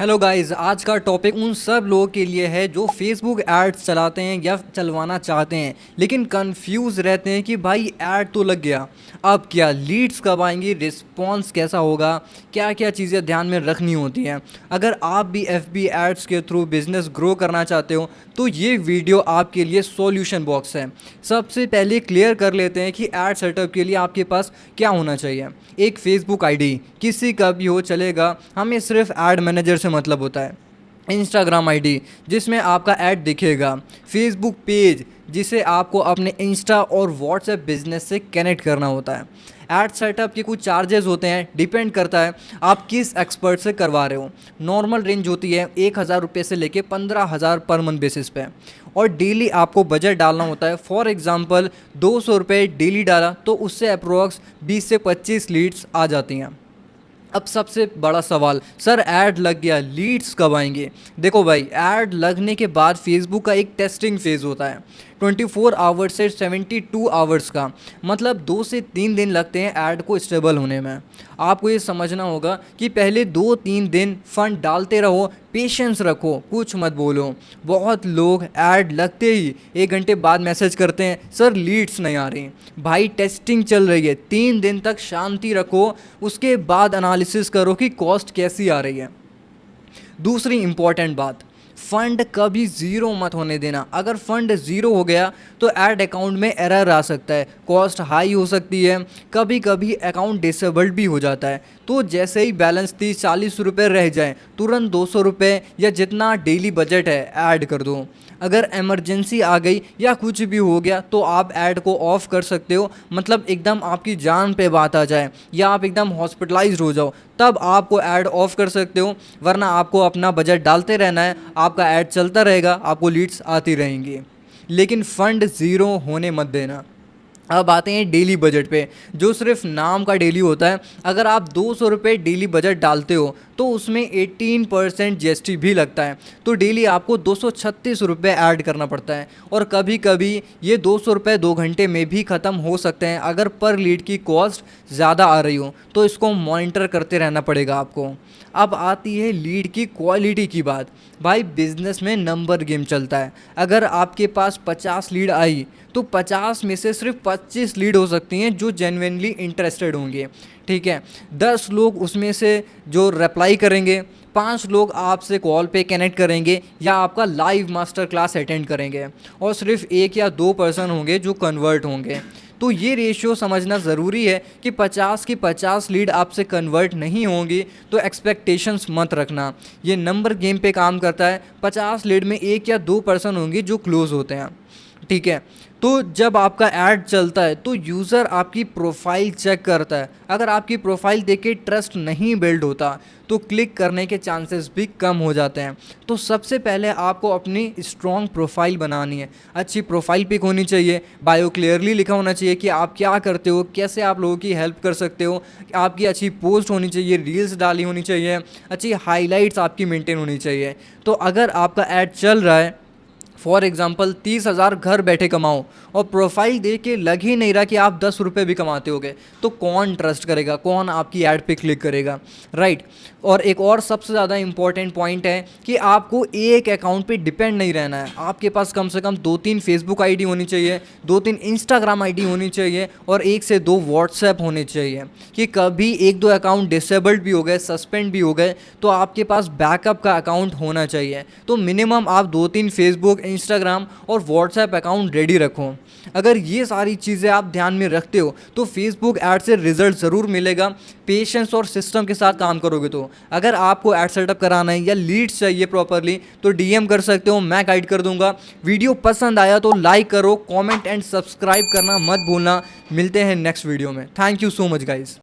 Hello guys, आज का topic उन सब लोगों के लिए है जो फेसबुक एड्स चलाते हैं या चलवाना चाहते हैं लेकिन कंफ्यूज रहते हैं कि भाई ऐड तो लग गया, अब क्या लीड्स कब आएंगी, रिस्पॉन्स कैसा होगा, क्या क्या चीज़ें ध्यान में रखनी होती हैं। अगर आप भी FB एड्स के थ्रू बिजनेस ग्रो करना चाहते हो तो ये वीडियो आपके लिए सॉल्यूशन बॉक्स है। सबसे पहले क्लियर कर लेते हैं कि ऐड सेटअप के लिए आपके पास क्या होना चाहिए। एक फेसबुक आईडी किसी का भी हो चलेगा, हमें सिर्फ ऐड मैनेजर से मतलब होता है। इंस्टाग्राम आईडी जिसमें आपका ऐड दिखेगा। फेसबुक पेज जिसे आपको अपने इंस्टा और व्हाट्सएप बिजनेस से कनेक्ट करना होता है। ऐड सेटअप के कुछ चार्जेस होते हैं, डिपेंड करता है आप किस एक्सपर्ट से करवा रहे हो। नॉर्मल रेंज होती है 1,000 रुपये से लेके 15,000 पर मंथ बेसिस पे, और डेली आपको बजट डालना होता है। फॉर एग्जांपल 200 रुपये डेली डाला तो उससे अप्रोक्स 20 से 25 लीड्स आ जाती हैं। अब सबसे बड़ा सवाल, सर ऐड लग गया, लीड्स कब आएंगे? देखो भाई, ऐड लगने के बाद फेसबुक का एक टेस्टिंग फेज़ होता है 24 आवर्स से 72 आवर्स का, मतलब 2 से 3 दिन लगते हैं ऐड को स्टेबल होने में। आपको ये समझना होगा कि पहले 2-3 दिन फंड डालते रहो, पेशेंस रखो, कुछ मत बोलो। बहुत लोग ऐड लगते ही 1 घंटे बाद मैसेज करते हैं, सर लीड्स नहीं आ रही। भाई टेस्टिंग चल रही है, 3 दिन तक शांति रखो, उसके बाद एनालिसिस करो कि कॉस्ट कैसी आ रही है। दूसरी इंपॉर्टेंट बात, फ़ंड कभी ज़ीरो मत होने देना। अगर फ़ंड ज़ीरो हो गया तो ऐड अकाउंट में एरर आ सकता है, कॉस्ट हाई हो सकती है, कभी कभी अकाउंट डिसेबल्ड भी हो जाता है। तो जैसे ही बैलेंस 30-40 रुपये रह जाए, तुरंत 200 रुपये या जितना डेली बजट है ऐड कर दो। अगर इमरजेंसी आ गई या कुछ भी हो गया तो आप ऐड को ऑफ़ कर सकते हो, मतलब एकदम आपकी जान पे बात आ जाए या आप एकदम हॉस्पिटलाइज्ड हो जाओ तब आपको ऐड ऑफ़ कर सकते हो, वरना आपको अपना बजट डालते रहना है, आपका ऐड चलता रहेगा, आपको लीड्स आती रहेंगी, लेकिन फ़ंड ज़ीरो होने मत देना। अब आते हैं डेली बजट पे, जो सिर्फ नाम का डेली होता है। अगर आप 200 रुपये डेली बजट डालते हो तो उसमें 18% GST भी लगता है, तो डेली आपको 236 रुपये ऐड करना पड़ता है। और कभी कभी ये 200 रुपये 2 घंटे में भी ख़त्म हो सकते हैं अगर पर लीड की कॉस्ट ज़्यादा आ रही हो, तो इसको मॉनिटर करते रहना पड़ेगा आपको। अब आती है लीड की क्वालिटी की बात। भाई बिजनेस में नंबर गेम चलता है। अगर आपके पास 50 लीड आई तो 50 में से सिर्फ 25 लीड हो सकती हैं जो जेन्युइनली इंटरेस्टेड होंगे, ठीक है। 10 लोग उसमें से जो रिप्लाई करेंगे, 5 लोग आपसे कॉल पे कनेक्ट करेंगे या आपका लाइव मास्टर क्लास अटेंड करेंगे, और सिर्फ 1 या 2 पर्सन होंगे जो कन्वर्ट होंगे। तो ये रेशियो समझना ज़रूरी है कि 50 की 50 लीड आपसे कन्वर्ट नहीं होंगी तो एक्सपेक्टेशंस मत रखना। ये नंबर गेम पे काम करता है। 50 लीड में 1 या 2 पर्सन होंगे जो क्लोज होते हैं, ठीक है। तो जब आपका ऐड चलता है तो यूज़र आपकी प्रोफाइल चेक करता है। अगर आपकी प्रोफाइल देख के ट्रस्ट नहीं बिल्ड होता तो क्लिक करने के चांसेस भी कम हो जाते हैं। तो सबसे पहले आपको अपनी स्ट्रॉन्ग प्रोफाइल बनानी है। अच्छी प्रोफाइल पिक होनी चाहिए, बायो क्लियरली लिखा होना चाहिए कि आप क्या करते हो, कैसे आप लोगों की हेल्प कर सकते हो। आपकी अच्छी पोस्ट होनी चाहिए, रील्स डाली होनी चाहिए, अच्छी हाईलाइट्स आपकी मेंटेन होनी चाहिए। तो अगर आपका ऐड चल रहा है, फॉर एग्जाम्पल 30,000 घर बैठे कमाओ, और प्रोफाइल देख के लग ही नहीं रहा कि आप 10 रुपये भी कमाते होगे, तो कौन ट्रस्ट करेगा, कौन आपकी ऐड पे क्लिक करेगा, राइट। और एक और सबसे ज़्यादा इंपॉर्टेंट पॉइंट है कि आपको एक अकाउंट पे डिपेंड नहीं रहना है। आपके पास कम से कम 2-3 फेसबुक आईडी होनी चाहिए, 2-3 इंस्टाग्राम आईडी होनी चाहिए, और 1 से 2 व्हाट्सएप होने चाहिए कि कभी 1-2 अकाउंट डिसेबल्ड भी हो गए, सस्पेंड भी हो गए, तो आपके पास बैकअप का अकाउंट होना चाहिए। तो मिनिमम आप 2-3 फेसबुक, इंस्टाग्राम और व्हाट्सएप अकाउंट रेडी रखो। अगर ये सारी चीज़ें आप ध्यान में रखते हो तो फेसबुक ऐड से रिजल्ट ज़रूर मिलेगा, पेशेंस और सिस्टम के साथ काम करोगे तो। अगर आपको ऐड सेटअप कराना है या लीड्स चाहिए प्रॉपरली तो DM कर सकते हो, मैं गाइड कर दूंगा। वीडियो पसंद आया तो लाइक करो, कमेंट एंड सब्सक्राइब करना मत भूलना। मिलते हैं नेक्स्ट वीडियो में। Thank you so much guys.